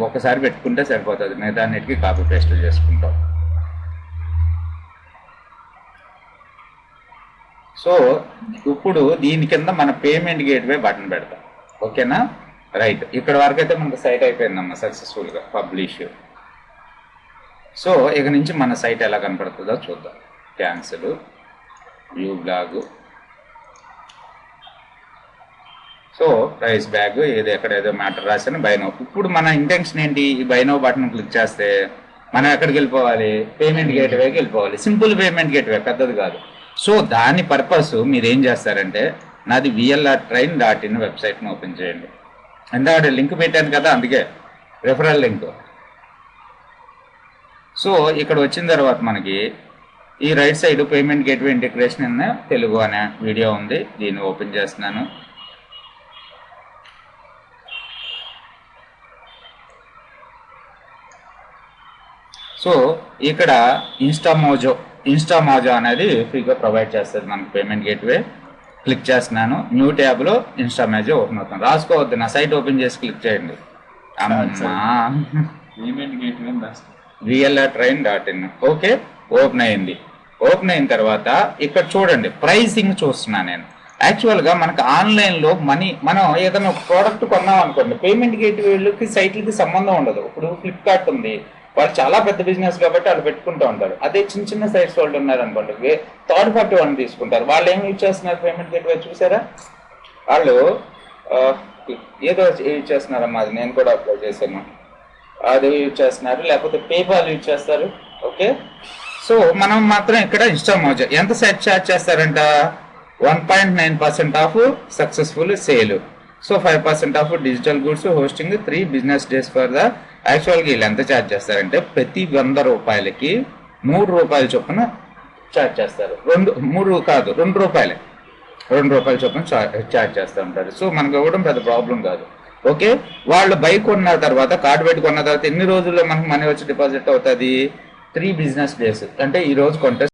ఒకసారి పెట్టుకుంటే సరిపోతుంది, మిగతా అన్నిటికీ కాపీ పేస్ట్ చేసుకుంటాం. సో ఇప్పుడు దీని కింద మన పేమెంట్ గేట్వే బటన్ పెడతాం. ఓకేనా, రైట్. ఇక్కడ వరకు అయితే మనకు సైట్ అయిపోయిందమ్మా సక్సెస్ఫుల్గా పబ్లిష్. సో ఇక నుంచి మన సైట్ ఎలా కనపడుతుందో చూద్దాం. Cancel, view blog, so price bag, ఏదో ఎక్కడేదో మ్యాటర్ రాశాను, బైనో. ఇప్పుడు మన ఇంటెన్షన్ ఏంటి? ఈ బైనో బటన్ క్లిక్ చేస్తే మనం ఎక్కడికి వెళ్ళిపోవాలి? పేమెంట్ గేట్వేకి వెళ్ళిపోవాలి. సింపుల్ పేమెంట్ గేట్వే, పెద్దది కాదు. సో దాని పర్పస్ మీరు ఏం చేస్తారంటే, నాది VLRtrain.in వెబ్సైట్ని ఓపెన్ చేయండి. ఎందుకంటే లింక్ పెట్టాను కదా, అందుకే రెఫరల్ లింక్. సో ఇక్కడ వచ్చిన తర్వాత మనకి ఈ right side payment gateway integration అనే తెలుగు అనే వీడియో ఉంది. దీన్ని ఓపెన్ చేస్తున్నాను. సో ఇక్కడ ఇన్స్టామోజో అనేది ఫ్రీగా ప్రొవైడ్ చేస్తుంది మనకి పేమెంట్ గేట్వే. క్లిక్ చేస్తున్నాను, న్యూ ట్యాబ్లో ఇన్స్టామోజో ఓపెన్ అవుతుంది. రాసుకోవద్దు, నా సైట్ ఓపెన్ చేసి క్లిక్ చేయండి. Payment gateway VLRtrain.in. Okay, open అయింది. ఓపెన్ అయిన తర్వాత ఇక్కడ చూడండి, ప్రైసింగ్ చూస్తున్నాను నేను. యాక్చువల్గా మనకు ఆన్లైన్లో మనం ఏదైనా ఒక ప్రోడక్ట్ కొన్నాం అనుకోండి, పేమెంట్ గేట్వేలకి సైట్లకి సంబంధం ఉండదు. ఇప్పుడు ఫ్లిప్కార్ట్ ఉంది, వాళ్ళు చాలా పెద్ద బిజినెస్ కాబట్టి వాళ్ళు పెట్టుకుంటూ ఉంటారు. అదే చిన్న చిన్న సైట్స్ వాళ్ళు ఉన్నారు అనుకోండి, థర్డ్ పార్టీ వాళ్ళని తీసుకుంటారు. వాళ్ళు ఏమి యూజ్ చేస్తున్నారు పేమెంట్ గేట్వే చూసారా? వాళ్ళు ఏదో యూజ్ చేస్తున్నారమ్మా, అది నేను కూడా అప్లై చేశాను, అది యూజ్ చేస్తున్నారు, లేకపోతే పేపాల్ యూజ్ చేస్తారు. ఓకే, సో మనం మాత్రం ఇక్కడ ఇన్స్టామోజో ఎంత సెట్ చార్జ్ చేస్తారంట? 1.9% of successful sale. So 5% of digital goods, hosting, 3 business days for the. యాక్చువల్గా వీళ్ళు ఎంత ఛార్జ్ చేస్తారంటే ప్రతి 100 రూపాయలకి 3 రూపాయల చొప్పున ఛార్జ్ చేస్తారు. 2 రూపాయలే, 2 రూపాయల చొప్పున ఛార్జ్ చేస్తూ ఉంటారు. సో మనకు ఇవ్వడం పెద్ద ప్రాబ్లం కాదు. ఓకే, వాళ్ళు బైక్ కొన్న తర్వాత, కార్డు పెట్టుకున్న తర్వాత ఎన్ని రోజుల్లో మనకు మనీ వచ్చి డిపాజిట్ అవుతుంది? 3 బిజినెస్ డేస్. అంటే ఈ రోజు కొంటే